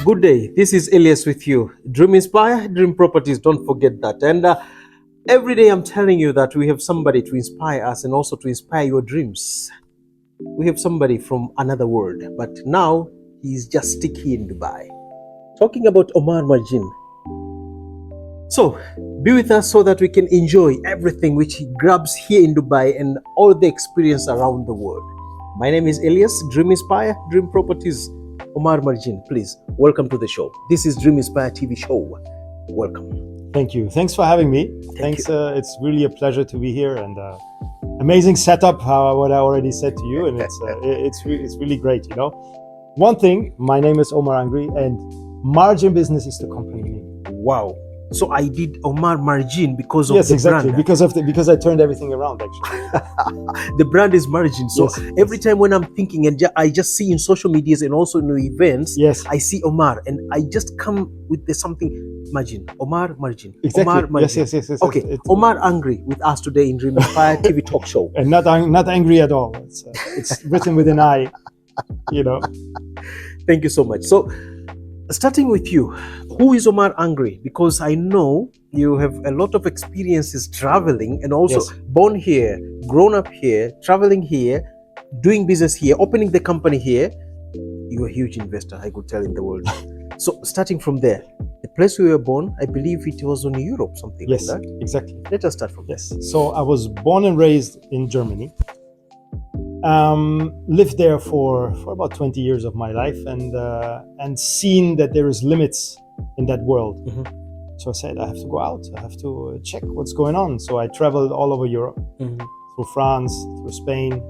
Good day. This is Elias with you. Dream Inspire, Dream Properties. Don't forget that. And every day I'm telling you that we have somebody to inspire us and also to inspire your dreams. We have somebody from another world, but now he's just stuck here in Dubai. Talking about Omar Marjin. So be with us so that we can enjoy everything which he grabs here in Dubai and all the experience around the world. My name is Elias, Dream Inspire, Dream Properties. Omar Marjin, please, welcome to the show. This is Dream Inspire TV show. Welcome. Thank you. Thanks for having me. Thanks. It's really a pleasure to be here, and amazing setup. What I already said to you, and it's really great. You know, one thing. My name is Omar Angri, and Margin Business is the company name. Wow. So I did Omar Marjin because of yes, the exactly. brand. Because I turned everything around actually. The brand is Marjin. So Yes, every time when I'm thinking and I just see in social medias and also in events, Yes. I see Omar and I just come with the something Marjin. Omar Marjin. Exactly. Omar Marjin. Yes. Okay. Omar Angry with us today in Dream Inspire TV talk show. And not angry at all. It's written with an I. You know. Thank you so much. So starting with you, who is Omar Angry? Because I know you have a lot of experiences traveling and also Yes. born here, grown up here, traveling here, doing business here, opening the company here. You're a huge investor, I could tell, in the world. So starting from there, the place where you were born, I believe it was in Europe, something Yes. like that. Exactly. Let us start from there. Yes. So I was born and raised in Germany. Lived there for about 20 years of my life, and seen that there is limits in that world. Mhm. So I said, I have to go out. I have to check what's going on. So I traveled all over Europe, Mhm. through France, through Spain.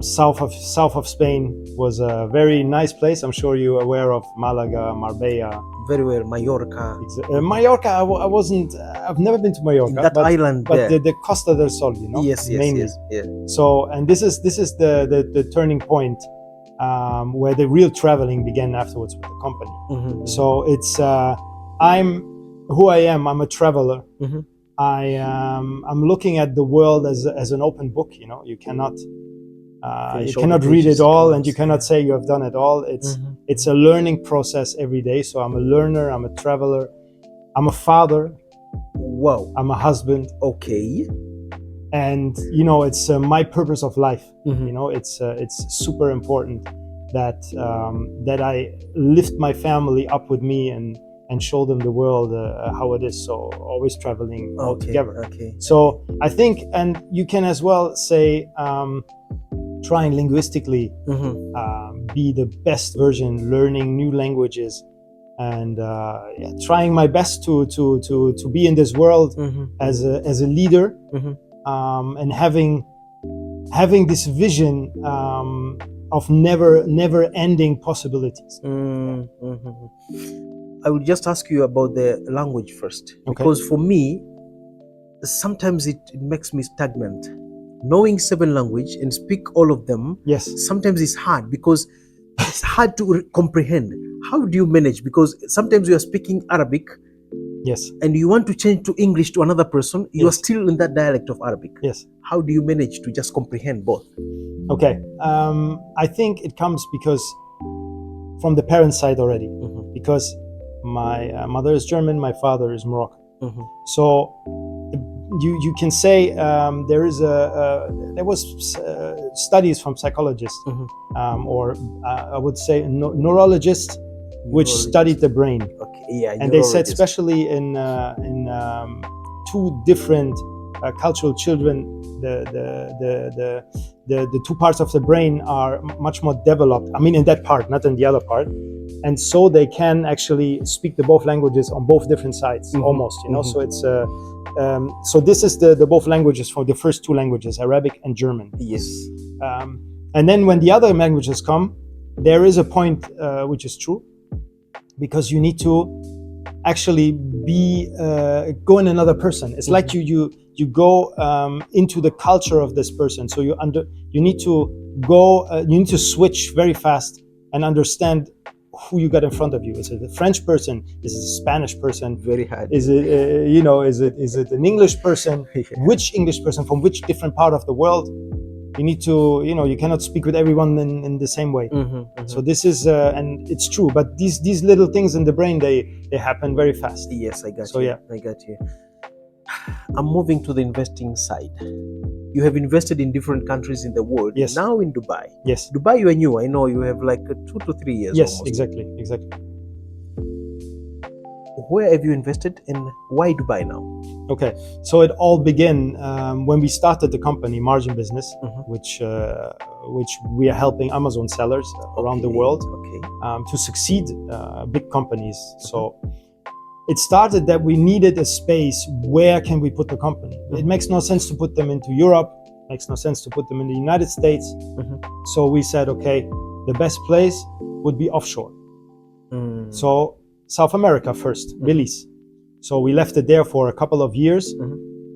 South of Spain was a very nice place. I'm sure you're aware of Malaga, Marbella. Very well, Mallorca, Mallorca, I wasn't. I've never been to Mallorca. in that but, island but there. the Costa del Sol, you know. Yes, mainly. yeah. So, and this is the turning point where the real traveling began afterwards with the company. Mhm. So it's I'm who I am. I'm a traveler. Mhm. I'm looking at the world as an open book. You know, you cannot Finish you all the cannot read pages it all, at and you once, cannot yeah. say you have done it all. It's a learning process every day. So I'm a learner. I'm a traveler. I'm a father. Wow. I'm a husband. Okay. And you know, it's my purpose of life. Mhm. You know, it's super important that that I lift my family up with me and show them the world how it is. So always traveling all together. Okay. So I think, and you can as well say, trying linguistically Mhm. be the best version, learning new languages, and trying my best to be in this world Mhm. as a leader. Mhm. And having this vision of never ending possibilities. Mhm. I will just ask you about the language first, Okay. because for me, sometimes it makes me stagnant. Knowing 7 languages and speak all of them, Yes. sometimes it's hard because it's hard to comprehend. How do you manage? Because sometimes you are speaking Arabic Yes. and you want to change to English to another person, you are Yes. still in that dialect of Arabic. Yes. How do you manage to just comprehend both? Okay. I think it comes because from the parent side already, Mhm. because my mother is German, my father is Moroccan. Mhm. So you can say there was studies from psychologists, Mhm. or I would say neurologists, which studied the brain. Okay, yeah, And they said, neurologist. especially in two different cultural children, the two parts of the brain are much more developed. I mean, in that part, not in the other part, and so they can actually speak the both languages on both different sides, Mhm. almost. You know, Mhm. so it's so this is the both languages for the first two languages, Arabic and German. Yes. And then when the other languages come, there is a point which is true, because you need to actually be go in another person. It's like you go into the culture of this person. So you need to go. You need to switch very fast and understand who you got in front of you. Is it a French person? Is it a Spanish person? Very hard. Is it is it an English person? Yeah. Which English person from which different part of the world? You need to, you cannot speak with everyone in the same way. So this is, and it's true. But these little things in the brain, they happen very fast. Yes, I got So you. yeah. I got you. I'm moving to the investing side. You have invested in different countries in the world. Yes. Now in Dubai. Yes. Dubai, you are new. I know you have like 2 to 3 years. Yes, almost. exactly. Where have you invested and why Dubai now? Okay, so it all began when we started the company Margin Business, which we are helping Amazon sellers around the world to succeed, big companies. So it started that we needed a space. Where can we put the company? It makes no sense to put them into Europe. Makes no sense to put them in the United States. So we said, okay, the best place would be offshore. So South America first, Belize. So we left it there for a couple of years.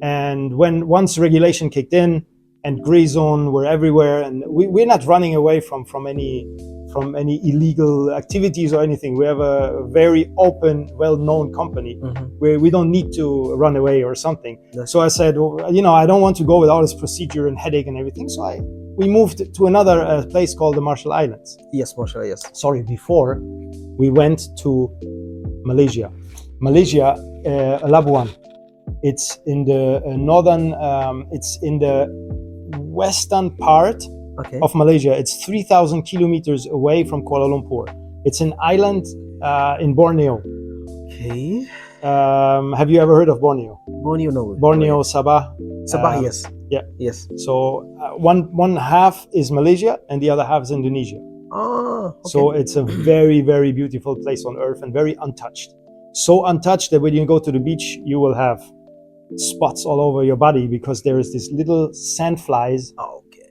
And once regulation kicked in and gray zone were everywhere, and we're not running away from any illegal activities or anything. We have a very open, well-known company where we don't need to run away or something. So I said, I don't want to go with all this procedure and headache and everything. So we moved to another place called the Marshall Islands. Yes, Marshall, yes. Sorry, before we went to Malaysia, Labuan. It's in the northern, it's in the western part of Malaysia. It's 3,000 kilometers away from Kuala Lumpur. It's an island in Borneo. Okay. Have you ever heard of Borneo? Borneo, no. Borneo, Sabah. Sabah, yes. Yeah. Yes. So one half is Malaysia and the other half is Indonesia. Ah, okay. So it's a very, very beautiful place on earth and very untouched. So untouched that when you go to the beach, you will have spots all over your body because there is this little sandflies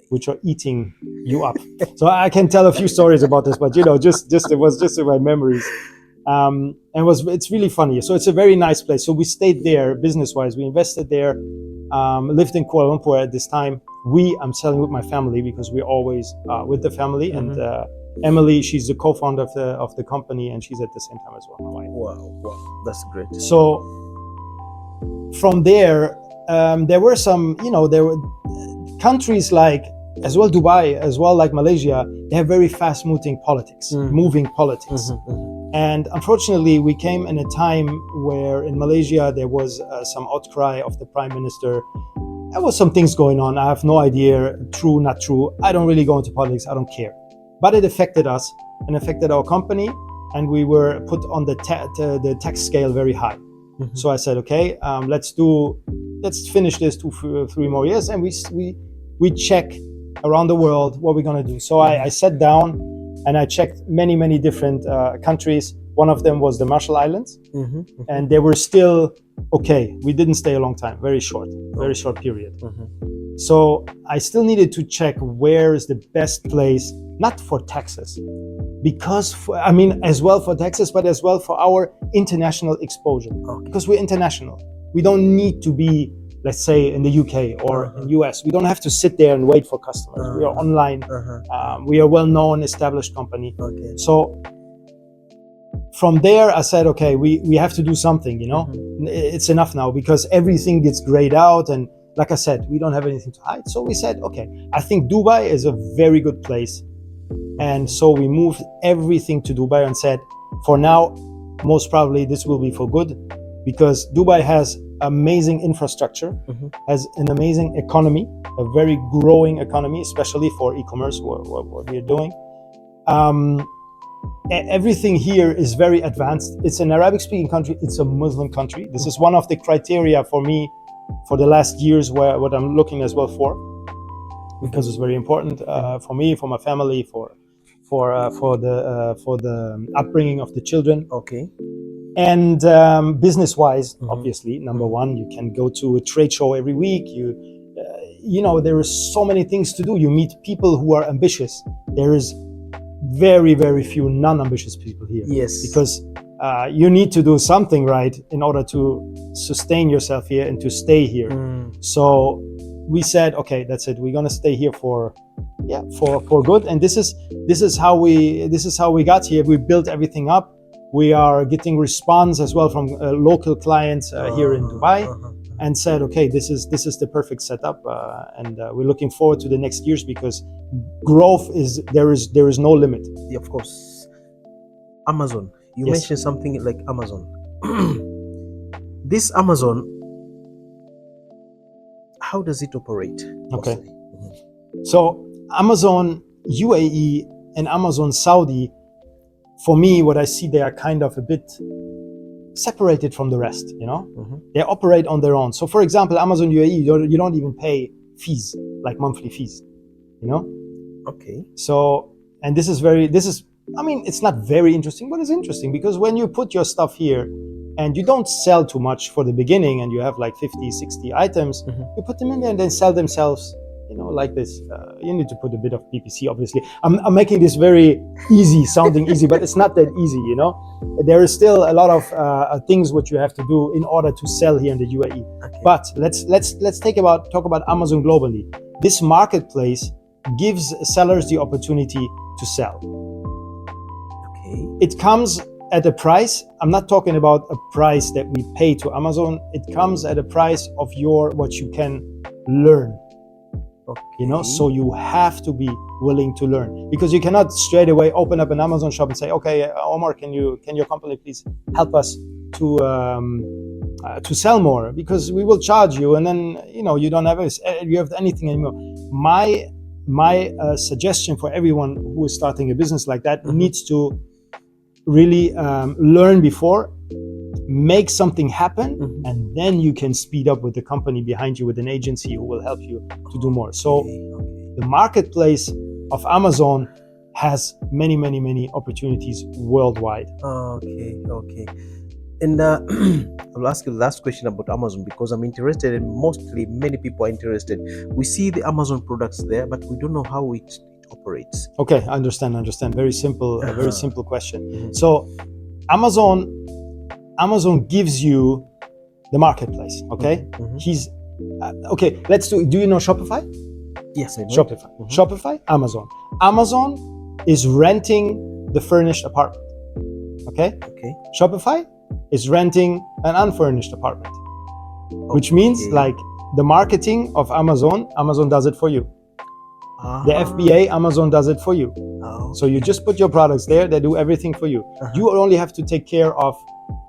which are eating you up. So I can tell a few stories about this, but it was just in my memories. And it's really funny. So it's a very nice place. So we stayed there business-wise. We invested there, lived in Kuala Lumpur at this time. I'm selling with my family because we're always with the family. And Emily, she's the co-founder of the company, and she's at the same time as well my wife. Wow, that's great. So from there, there were some, there were countries like as well Dubai, as well like Malaysia. They have very fast-moving politics, And unfortunately, we came in a time where in Malaysia there was some outcry of the prime minister. There was some things going on. I have no idea, true, not true. I don't really go into politics. I don't care. But it affected us and affected our company, and we were put on the tax scale very high. So I said, okay, let's finish this 2-3 more years, and we check around the world what we're gonna do. So I sat down and I checked many different countries. One of them was the Marshall Islands, and they were still okay. We didn't stay a long time, very short period. So I still needed to check where is the best place, not for taxes, as well for taxes, but as well for our international exposure. Because we're international. We don't need to be, let's say, in the UK or in US. We don't have to sit there and wait for customers. We are online. We are a well-known, established company. So from there, I said, okay, we have to do something, It's enough now because everything gets grayed out. And like I said, we don't have anything to hide. So we said, okay, I think Dubai is a very good place. And so we moved everything to Dubai and said, for now, most probably this will be for good because Dubai has amazing infrastructure, has an amazing economy, a very growing economy, especially for e-commerce, what we're doing. Everything here is very advanced. It's an Arabic-speaking country. It's a Muslim country. This is one of the criteria for me for the last years what I'm looking as well for, because it's very important for me, for my family, for the upbringing of the children. And business-wise, obviously, number one, you can go to a trade show every week. There are so many things to do. You meet people who are ambitious. There is very, very few non-ambitious people here. Yes. Because you need to do something right in order to sustain yourself here and to stay here. So we said, okay, that's it. We're gonna stay here for good. And this is how we got here. We built everything up. We are getting response as well from local clients here in Dubai. and said, okay, this is the perfect setup, and we're looking forward to the next years because growth is there is no limit. Yeah, of course. Amazon. You Yes. mentioned something like Amazon. This Amazon, how does it operate? Okay. mostly? So Amazon UAE and Amazon Saudi, for me, what I see, they are kind of a bit separated from the rest. They operate on their own. So for example, Amazon UAE, you don't even pay fees, like monthly fees. Okay. So, and this is I mean, it's not very interesting, but it's interesting because when you put your stuff here and you don't sell too much for the beginning and you have like 50, 60 items, you put them in there and then sell themselves, like this. You need to put a bit of PPC, obviously. I'm making this very easy, sounding easy, but it's not that easy, There is still a lot of things which you have to do in order to sell here in the UAE. Okay. But let's talk about Amazon globally. This marketplace gives sellers the opportunity to sell. Okay. It comes at a price. I'm not talking about a price that we pay to Amazon. It comes at a price of what you can learn. Okay. So you have to be willing to learn, because you cannot straight away open up an Amazon shop and say, okay, Omar, can your company please help us to sell more, because we will charge you, and then you don't have anything anymore. My suggestion for everyone who is starting a business like that needs to really learn before, make something happen, and then you can speed up with the company behind you, with an agency who will help you to do more. So the marketplace of Amazon has many, many, many opportunities worldwide. Okay. And I'll ask you the last question about Amazon, because I'm interested, and mostly many people are interested. We see the Amazon products there, but we don't know how it operates. Okay, I understand. Very simple, a very simple question. So Amazon gives you the marketplace. Okay, okay. Let's do you know Shopify? Yes, I know. Shopify. Shopify, Amazon is renting the furnished apartment. Okay. Shopify is renting an unfurnished apartment, which means like the marketing of Amazon does it for you. The FBA, Amazon does it for you. So you just put your products there, they do everything for you. You only have to take care of,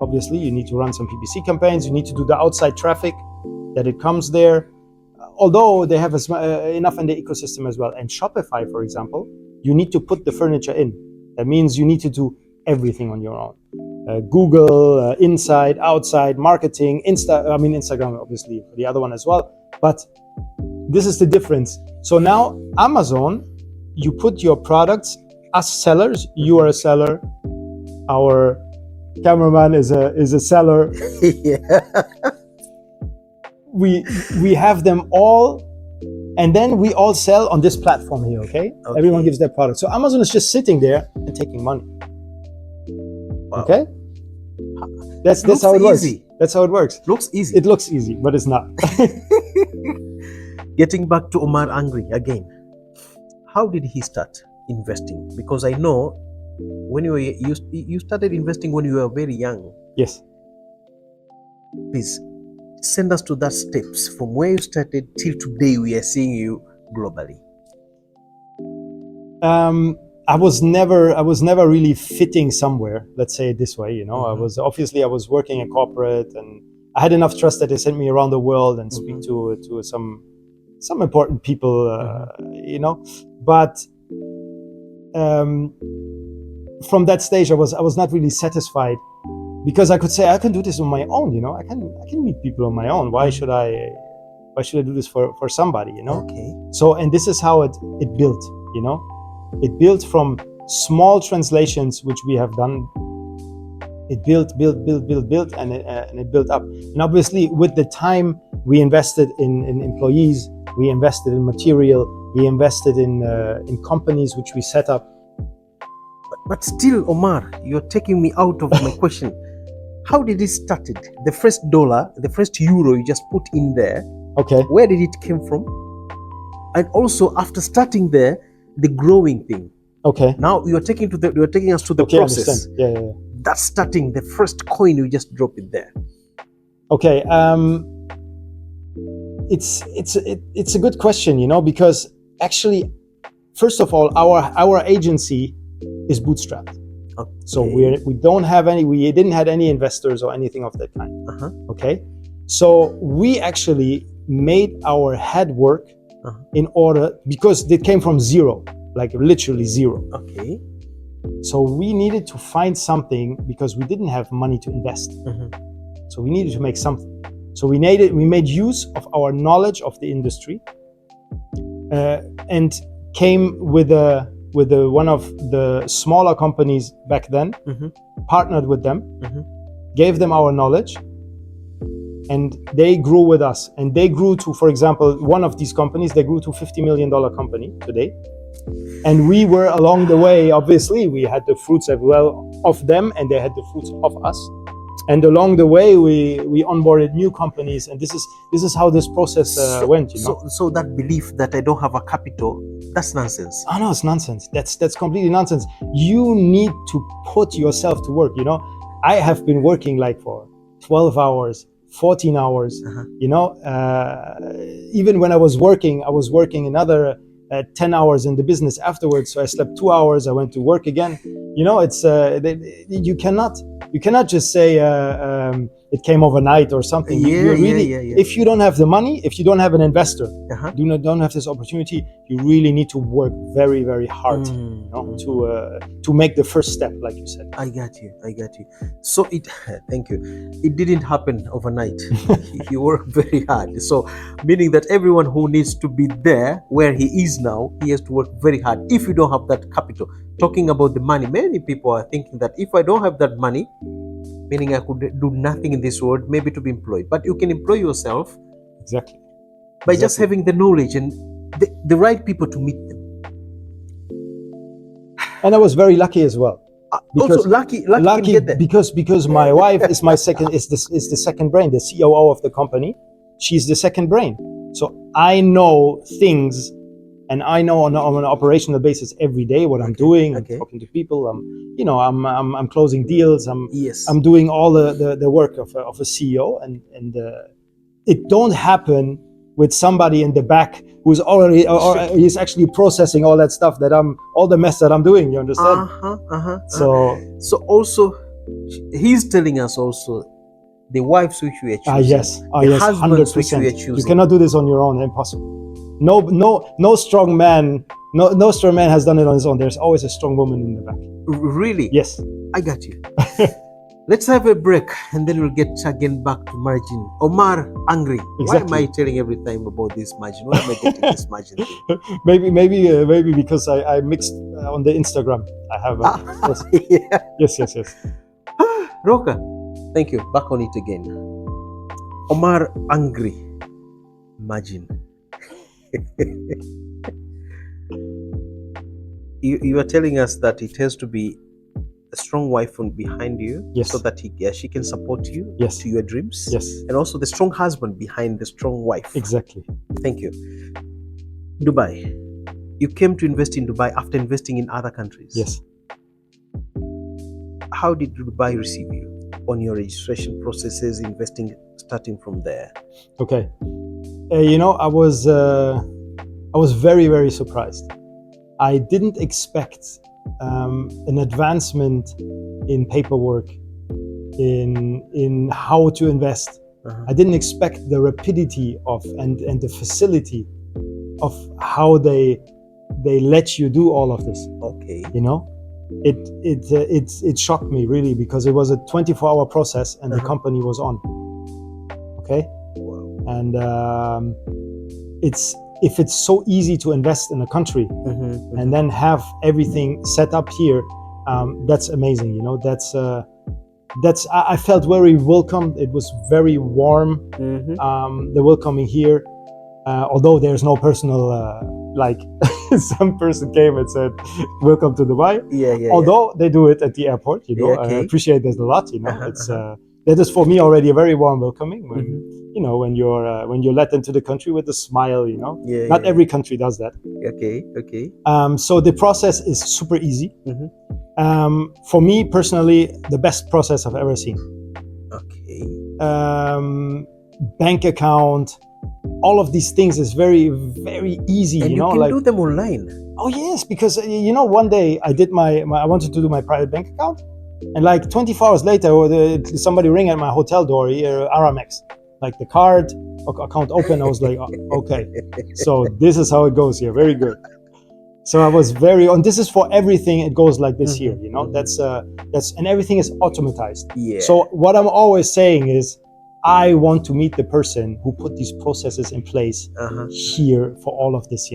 obviously, you need to run some PPC campaigns, you need to do the outside traffic, that it comes there. Although they have enough in the ecosystem as well. And Shopify, for example, you need to put the furniture in. That means you need to do everything on your own. Google, inside, outside, marketing, Instagram, obviously, the other one as well. But this is the difference. So now Amazon, you put your products, as sellers, you are a seller. Our cameraman is a seller. We have them all, and then we all sell on this platform here. Okay? Everyone gives their product. So Amazon is just sitting there and taking money. Wow. Okay? That's how it works. That's how it works. Looks easy. It looks easy, but it's not. Getting back to Omar Angry again, how did he start investing? Because I know when you started investing when you were very young. Yes. Please send us to that steps from where you started till today. We are seeing you globally. I was never really fitting somewhere. Let's say it this way. I was working in corporate, and I had enough trust that they sent me around the world and speak to some important people, But from that stage, I was not really satisfied, because I could say I can do this on my own. I can meet people on my own. Why should I do this for somebody? Okay. So, and this is how it built. It built from small translations which we have done. It built, and it built up. And obviously, with the time, we invested in employees, we invested in material, we invested in companies which we set up. But still, Omar, you're taking me out of my question. How did it started? The first dollar, the first euro you just put in there. Okay. Where did it came from? And also, after starting there, the growing thing. Okay. Now you're taking us to the process. Yeah. That's starting the first coin, you just drop it there. Okay. it's a good question, you know, because actually, first of all, our agency is bootstrapped. Okay. So we don't have any, we didn't have any investors or anything of that kind. Okay, so we actually made our head work in order, because it came from zero, like literally zero. Okay. So we needed to find something because we didn't have money to invest. So we needed to make something. So we made use of our knowledge of the industry, and came with one of the smaller companies back then, partnered with them, gave them our knowledge, and they grew with us. And they grew to, for example, one of these companies, they grew to $50 million company today. And we were along the way, obviously, we had the fruits as well of them, and they had the fruits of us. And along the way, we onboarded new companies, and this is how this process went. You know. So that belief that I don't have a capital, that's nonsense. Oh no, it's nonsense. That's completely nonsense. You need to put yourself to work. You know, I have been working like for 12 hours, 14 hours. You know, even when I was working another 10 hours in the business afterwards. So I slept 2 hours. I went to work again. You know, it's you cannot just say it came overnight or something. If you don't have the money, if you don't have an investor, don't have this opportunity, you really need to work very, very hard, you know, to make the first step, like you said. I got you. So thank you. It didn't happen overnight. You worked very hard. So meaning that everyone who needs to be there where he is now, he has to work very hard. If you don't have that capital, talking about the money, many people are thinking that if I don't have that money, meaning I could do nothing in this world, maybe to be employed. But you can employ yourself by just having the knowledge and the right people to meet them. And I was very lucky as well. Also lucky because my wife is the second brain, the COO of the company. She's the second brain. So I know things, and I know on an operational basis every day what I'm doing. I'm talking to people. I'm closing deals. I'm doing all the work of a CEO, and it don't happen with somebody in the back who's already or he's actually processing all that stuff all the mess that I'm doing. You understand? So also he's telling us also the wives which we are choosing. Yes, husbands 100%. Which we are choosing. You cannot do this on your own. Impossible. No strong man. No strong man has done it on his own. There's always a strong woman in the back. Really? Yes. I got you. Let's have a break and then we'll get again back to margin. Omar, angry. Exactly. Why am I telling every time about this margin? Why am I getting this margin thing? maybe because I mixed on the Instagram. I have. Yes. Roka, thank you. Back on it again. Omar, angry. Margin. You are telling us that it has to be a strong wife from behind you, so that she can support you to your dreams, and also the strong husband behind the strong wife. Exactly. Thank you. Dubai. You came to invest in Dubai after investing in other countries. Yes. How did Dubai receive you on your registration processes, investing, starting from there? Okay. I was very, very surprised. I didn't expect an advancement in paperwork, in how to invest. I didn't expect the rapidity of and the facility of how they let you do all of this. Okay. You know, it shocked me really, because it was a 24-hour process and the company was on. Okay. Wow. And if it's so easy to invest in a country and then have everything set up here, that's amazing. You know, that's I felt very welcomed. It was very warm. The welcoming here, although there's no personal like some person came and said, "Welcome to Dubai." Although they do it at the airport, you know, I appreciate that a lot. You know, it's that is for me already a very warm welcoming. You know, when you're let into the country with a smile, you know. Not every country does that. Okay. So the process is super easy. For me personally, the best process I've ever seen. Okay. Bank account, all of these things is very, very easy. And you can do them online. Oh yes, because one day I did I wanted to do my private bank account, and like 24 hours later, somebody rang at my hotel door, Aramex, like the card account open. I was like, oh, okay, so this is how it goes here. Very good. So I was and this is for everything. It goes like this here. That's and everything is automatized. Yeah. So what I'm always saying is, I want to meet the person who put these processes in place here for all of this,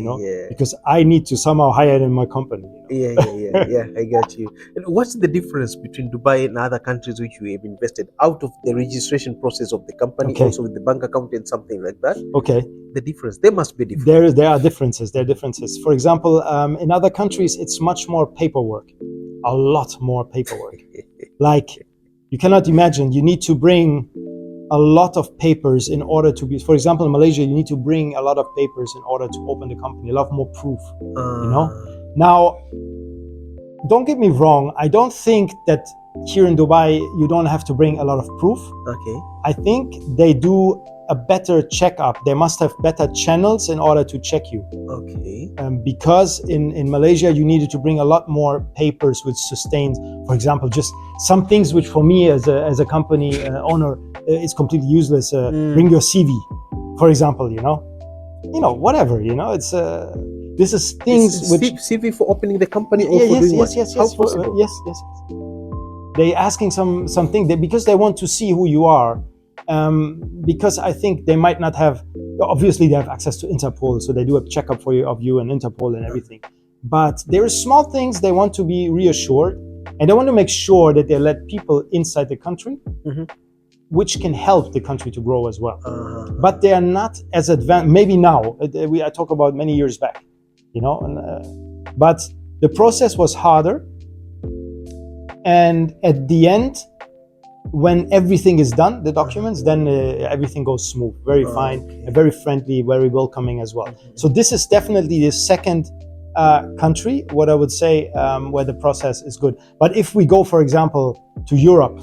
because I need to somehow hire it in my company. Yeah, I got you. And what's the difference between Dubai and other countries which you have invested out of the registration process of the company, also with the bank account and something like that? Okay. The difference, there must be difference. There are differences. There are differences. For example, in other countries, it's much more paperwork, a lot more paperwork. Like, you cannot imagine, you need to bring a lot of papers in order to be, for example, in Malaysia, you need to bring a lot of papers in order to open the company, a lot more proof, Now, don't get me wrong, I don't think that here in Dubai, you don't have to bring a lot of proof. Okay. I think they do a better checkup. They must have better channels in order to check you. Okay. Because in Malaysia, you needed to bring a lot more papers which sustained, for example, just some things which for me as a company owner, is completely useless. Bring your CV, for example, whatever, it's, this is things which... CV for opening the company or for doing what? Yes. How possible? Yes. They asking something because they want to see who you are. Because I think they might not have, obviously they have access to Interpol, so they do a checkup of you and Interpol and everything. But there are small things they want to be reassured, and they want to make sure that they let people inside the country, which can help the country to grow as well. But they are not as advanced. Maybe now, I talk about many years back, but the process was harder. And at the end, when everything is done, the documents, then everything goes smooth, very fine, and very friendly, very welcoming as well. So this is definitely the second country, what I would say, where the process is good. But if we go, for example, to Europe,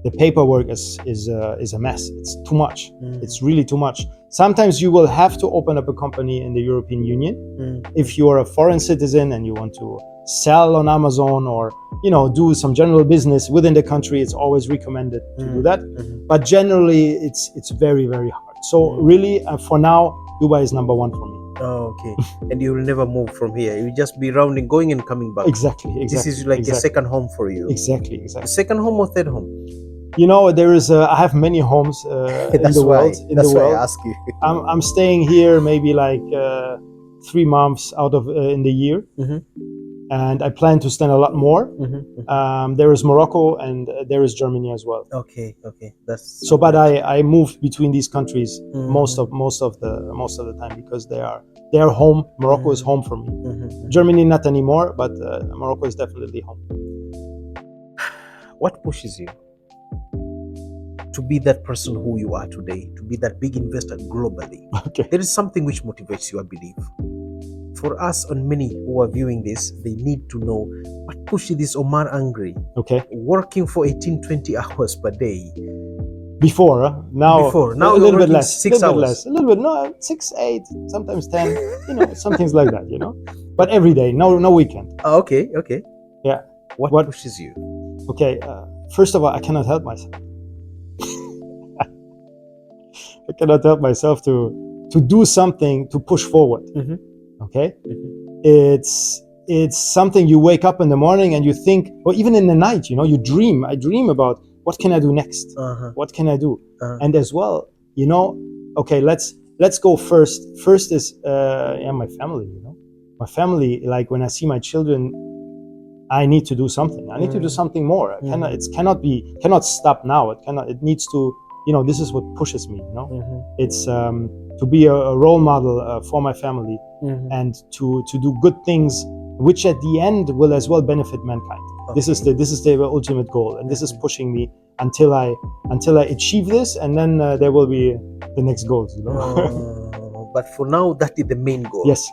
the paperwork is a mess. It's too much. It's really too much. Sometimes you will have to open up a company in the European Union. If you are a foreign citizen and you want to sell on Amazon or do some general business within the country, it's always recommended to do that. But generally, it's very, very hard. So really, for now, Dubai is number one for me. Oh, okay. And you will never move from here. You will just be rounding, going and coming back. Exactly. This is like a second home for you. Exactly. Second home or third home? There is. I have many homes in the world. That's why I ask you. I'm staying here maybe like 3 months out of in the year. And I plan to spend a lot more. There is Morocco and there is Germany as well. Okay, that's so. But I moved between these countries most of the time because they are home. Morocco is home for me. Germany not anymore, but Morocco is definitely home. What pushes you to be that person who you are today, to be that big investor globally? Okay. There is something which motivates you, I believe. For us and many who are viewing this, they need to know what pushes this Omar Angry. Okay. Working for 18-20 hours per day. Before, now a little bit less. 6 hours. A little bit, no, 6, 8, sometimes 10, some things like that, But every day, no weekend. Okay. Yeah. What pushes you? Okay, first of all, I cannot help myself. I cannot help myself to do something to push forward. Okay, it's something you wake up in the morning and you think, or even in the night, you dream. I dream about what can I do next? What can I do? And as well, okay, let's go first. First is my family. My family. Like when I see my children, I need to do something. I need to do something more. Cannot stop now. It needs to. This is what pushes me. It's to be a role model for my family and to do good things, which at the end will as well benefit mankind. Okay. This is the ultimate goal, and this is pushing me until I achieve this, and then there will be the next goals. But for now, that is the main goal. Yes.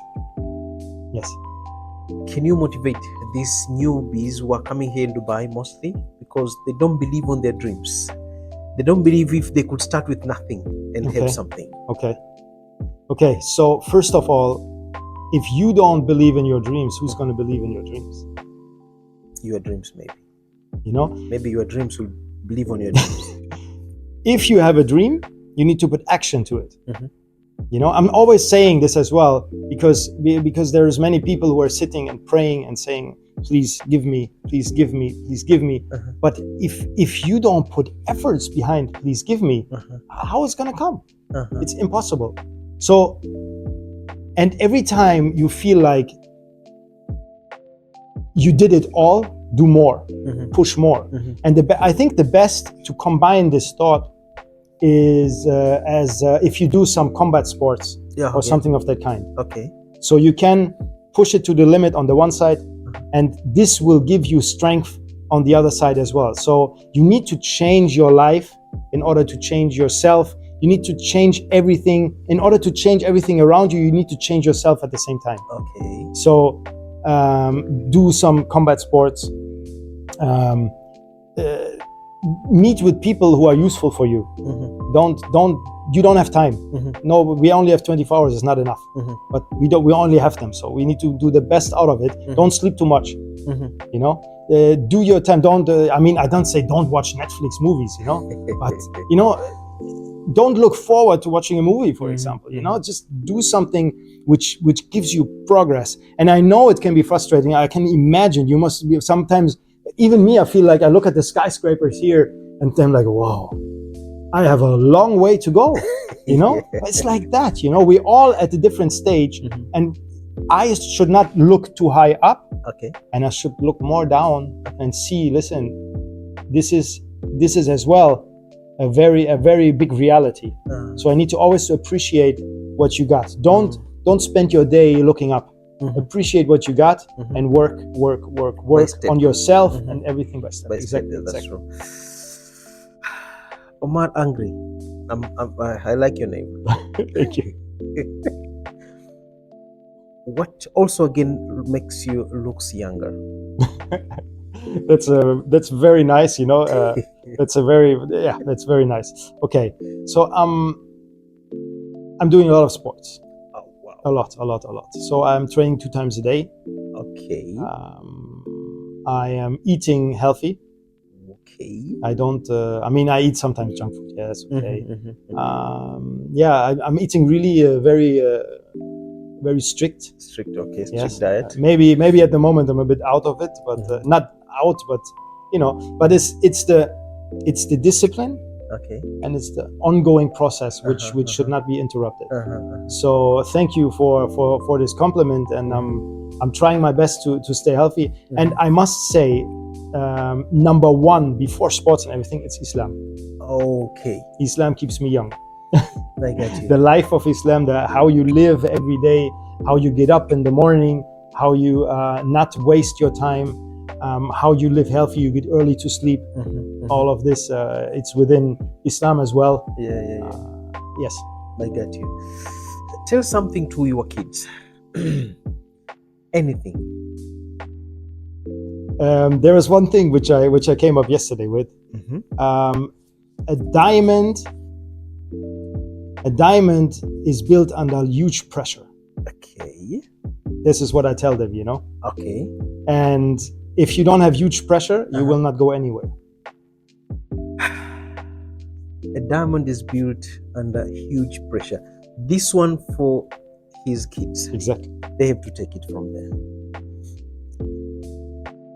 Can you motivate these newbies who are coming here in Dubai mostly because they don't believe on their dreams? They don't believe if they could start with nothing and have something. Okay. Okay, so first of all, if you don't believe in your dreams, who's going to believe in your dreams? Your dreams, maybe. You know, Maybe your dreams will believe on your dreams. if you have a dream, you need to put action to it. Mhm. You know, I'm always saying this as well because there's many people who are sitting and praying and saying, please give me, please give me, please give me. Uh-huh. But if you don't put efforts behind please give me, Uh-huh. how is it going to come? Uh-huh. It's impossible. So, and every time you feel like you did it all, do more, Mhm. push more. Mhm. And I think the best to combine this thought is as if you do some combat sports Yeah. or something of that kind. Okay. So you can push it to the limit on the one side, and this will give you strength on the other side as well. So you need to change your life in order to change yourself. You need to change everything. In order to change everything around you, you need to change yourself at the same time. Okay. So do some combat sports. Meet with people who are useful for you. Mhm. You don't have time. Mhm. No, we only have 24 hours. It's not enough. Mhm. But we only have them, so we need to do the best out of it. Don't sleep too much. Mhm. You know, do your time. Don't I don't say don't watch Netflix movies, you know, but you know, don't look forward to watching a movie, for example. You know, just do something which gives you progress. And I know it can be frustrating. I can imagine you must be sometimes. Even me, I feel like I look at the skyscrapers here and I'm like, wow, I have a long way to go. You know, it's like that. You know, we're all at a different stage, and I should not look too high up. Okay. And I should look more down and see. Listen, this is as well a very big reality. So I need to always appreciate what you got. Don't spend your day looking up. Appreciate what you got and work on yourself and everything by step. Exactly. That's true. Omar Angry. I like your name. Thank you. What also again makes you looks younger? That's very nice. You know, that's very nice. Okay, so I'm doing a lot of sports. Oh wow. A lot. So I'm training 2 times a day. Okay. I am eating healthy. Okay. I don't. I eat sometimes junk food. Yeah, that's okay. I'm eating really very strict. Strict. Okay. Strict Yes. diet. Maybe at the moment I'm a bit out of it, but not out, but you know. But it's the discipline. Okay. And it's the ongoing process which should not be interrupted. So thank you for this compliment, and I'm trying my best to stay healthy. And I must say, number one before sports and everything, it's Islam. Okay. Islam keeps me young. I get you. The life of Islam, how you live every day, how you get up in the morning, how you not waste your time, how you live healthy, you get early to sleep. All of this, it's within Islam as well. Yeah. Yes. I get you. Tell something to your kids. Anything. There is one thing which I came up yesterday with. A diamond is built under huge pressure. Okay. This is what I tell them, you know. Okay. And if you don't have huge pressure, you will not go anywhere. A diamond is built under huge pressure. This one for his kids. Exactly. They have to take it from there.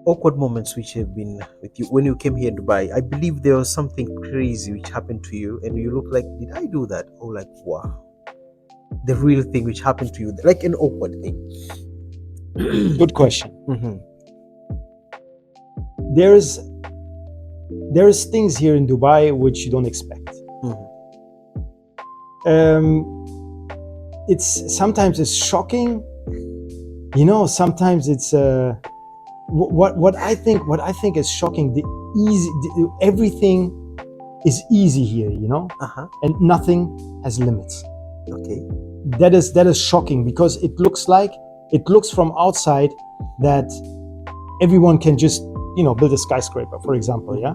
Awkward moments which have been with you when you came here in Dubai. I believe there was something crazy which happened to you, and you look like, did I do that? Or like, wow, the real thing which happened to you, like an awkward thing. Good question. There's things here in Dubai which you don't expect. It's shocking, you know. Sometimes it's what I think is shocking. Everything is easy here, you know, and nothing has limits. Okay. That is shocking because it looks from outside that everyone can just, you know, build a skyscraper, for example. Yeah.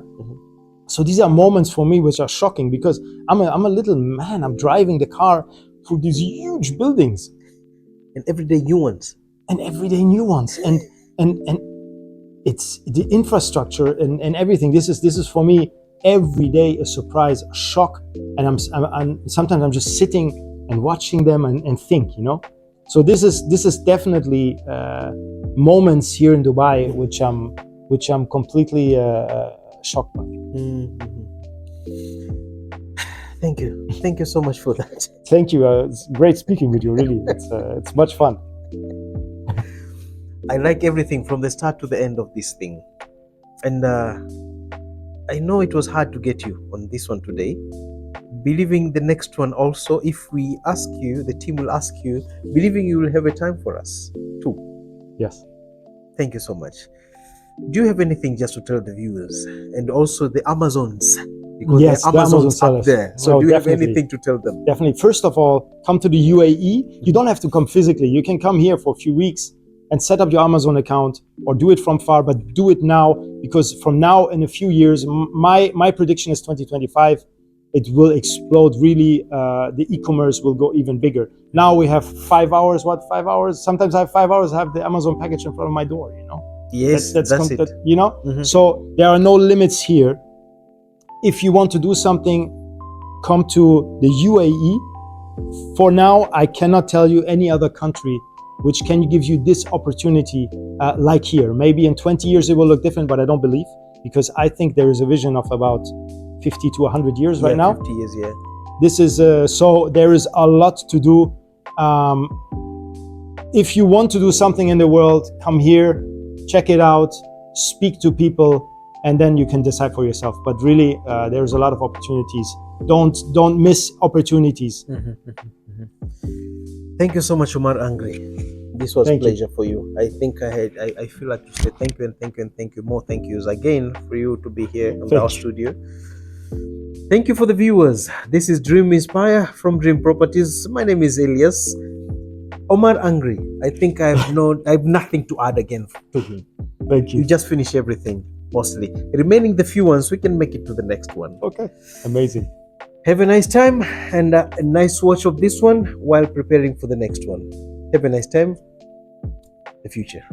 So these are moments for me which are shocking because I'm a little man. I'm driving the car for these huge buildings And everyday new ones. and everyday new ones, and it's the infrastructure and everything. This is for me every day a surprise, a shock, and I'm sometimes I'm just sitting and watching them and think, you know. So this is definitely moments here in Dubai which I'm completely shocked by. Thank you so much for that. Thank you. It's great speaking with you. Really, it's much fun. I like everything from the start to the end of this thing, and I know it was hard to get you on this one today. Believing the next one also, if we ask you, the team will ask you, believing you will have a time for us too. Yes. Thank you so much. Do you have anything just to tell the viewers and also the Amazons? Because Yes, there are the Amazon Amazons up sellers. there. So No, do you have definitely. anything to tell them? Definitely. First of all, come to the UAE. You don't have to come physically. You can come here for a few weeks and set up your Amazon account, or do it from far, but do it now, because from now in a few years, my prediction is 2025, it will explode really. The e-commerce will go even bigger. Now we have 5 hours, 5 hours? Sometimes I have 5 hours, I have the Amazon package in front of my door, you know? Yes, that's it. You know? So there are no limits here. If you want to do something, come to the UAE. For now, I cannot tell you any other country which can give you this opportunity like here. Maybe in 20 years it will look different, but I don't believe, because I think there is a vision of about 50 to 100 years right now. 50 years, yeah. This is so there is a lot to do. If you want to do something in the world, come here, check it out, speak to people, and then you can decide for yourself. But really, there's a lot of opportunities. Don't miss opportunities. Thank you so much, Omar Angry. This was a Thank you. pleasure for you. I think I feel like to say thank you and thank you and thank you. More thank yous again for you to be here in our studio. Thank you for the viewers. This is Dream Inspire from Dream Properties. My name is Elias. Omar Angry. I think I have nothing to add again to him. Thank you. You just finish everything mostly. Remaining the few ones, we can make it to the next one. Okay. Amazing. Have a nice time and a nice watch of this one while preparing for the next one. Have a nice time. The future.